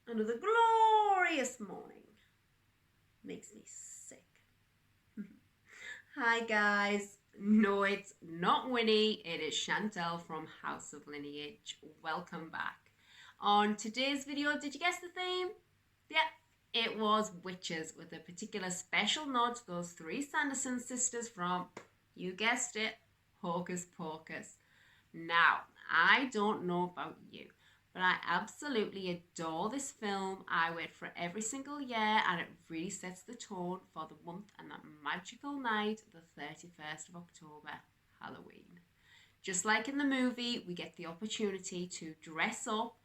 Another glorious morning. Makes me sick. Hi guys. No, it's not Winnie. It is Chantel from House of Lineage. Welcome back. On today's video, did you guess the theme? Yeah, it was witches, with a particular special nod to those three Sanderson sisters from, you guessed it, Hocus Pocus. Now, I don't know about you, but I absolutely adore this film. I wait for it every single year, and it really sets the tone for the month and that magical night, the 31st of October, Halloween. Just like in the movie, we get the opportunity to dress up,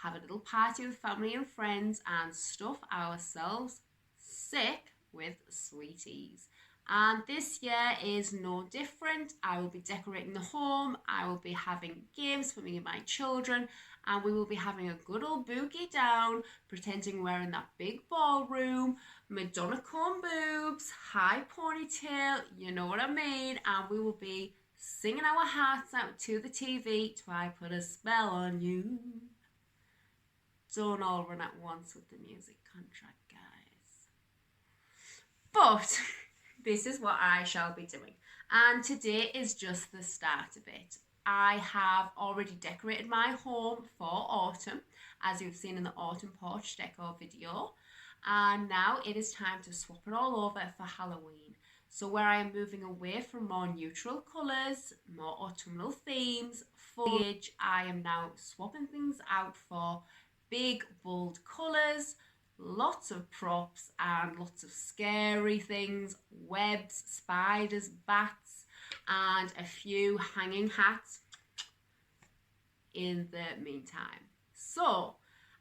have a little party with family and friends, and stuff ourselves sick with sweeties. And this year is no different. I will be decorating the home, I will be having games for me and my children, and we will be having a good old boogie down, pretending we're in that big ballroom, Madonna comb boobs, high ponytail, you know what I mean, and we will be singing our hearts out to the TV to I Put a Spell on You. Don't all run at once with the music contract, guys. But this is what I shall be doing. And today is just the start of it. I have already decorated my home for autumn, as you've seen in the autumn porch decor video. And now it is time to swap it all over for Halloween. So where I am moving away from more neutral colours, more autumnal themes, foliage, I am now swapping things out for big, bold colours, lots of props and lots of scary things, webs, spiders, bats, and a few hanging hats in the meantime. So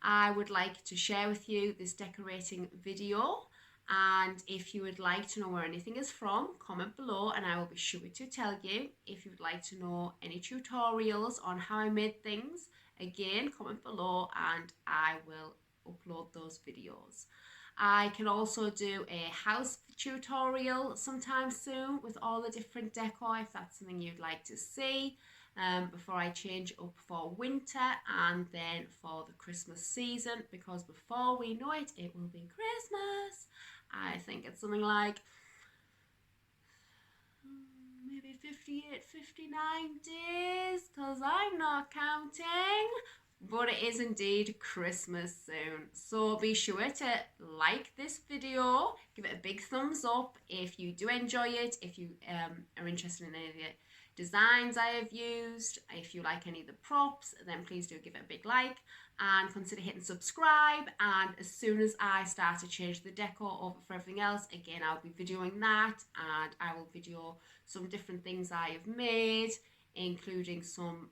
I would like to share with you this decorating video, and if you would like to know where anything is from, comment below and I will be sure to tell you. If you would like to know any tutorials on how I made things, again comment below and I will upload those videos. I can also do a house tutorial sometime soon with all the different decor if that's something you'd like to see, before I change up for winter and then for the Christmas season, because before we know it, it will be Christmas. I think it's something like maybe 58, 59 days, because I'm not counting. But it is indeed Christmas soon. So be sure to like this video, give it a big thumbs up if you do enjoy it, if you are interested in any of the designs I have used, if you like any of the props, then please do give it a big like and consider hitting subscribe. And as soon as I start to change the decor over for everything else, again I'll be videoing that, and I will video some different things I have made, including some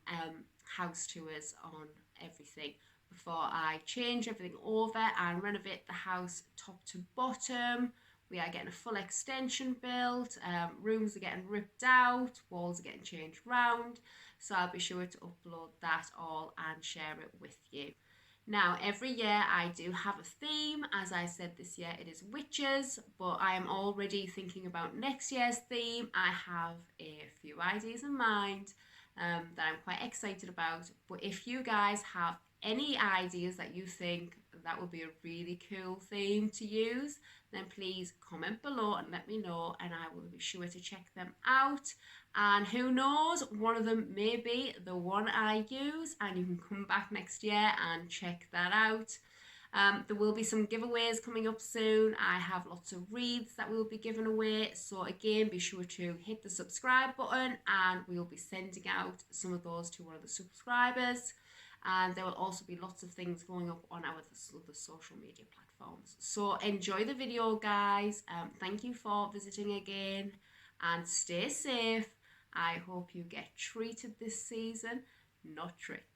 house tours on everything before I change everything over and renovate the house top to bottom. We are getting a full extension built, rooms are getting ripped out, walls are getting changed round, so I'll be sure to upload that all and share it with you. Now, every year I do have a theme. As I said, this year it is witches, but I am already thinking about next year's theme. I have a few ideas in mind that I'm quite excited about, but if you guys have any ideas that you think that would be a really cool theme to use, then please comment below and let me know, and I will be sure to check them out. And who knows, one of them may be the one I use, and you can come back next year and check that out. There will be some giveaways coming up soon. I have lots of wreaths that will be given away, so again be sure to hit the subscribe button and we'll be sending out some of those to one of the subscribers. And there will also be lots of things going up on our other social media platforms. £5. So enjoy the video, guys. Thank you for visiting again, and stay safe. I hope you get treated this season, not tricked.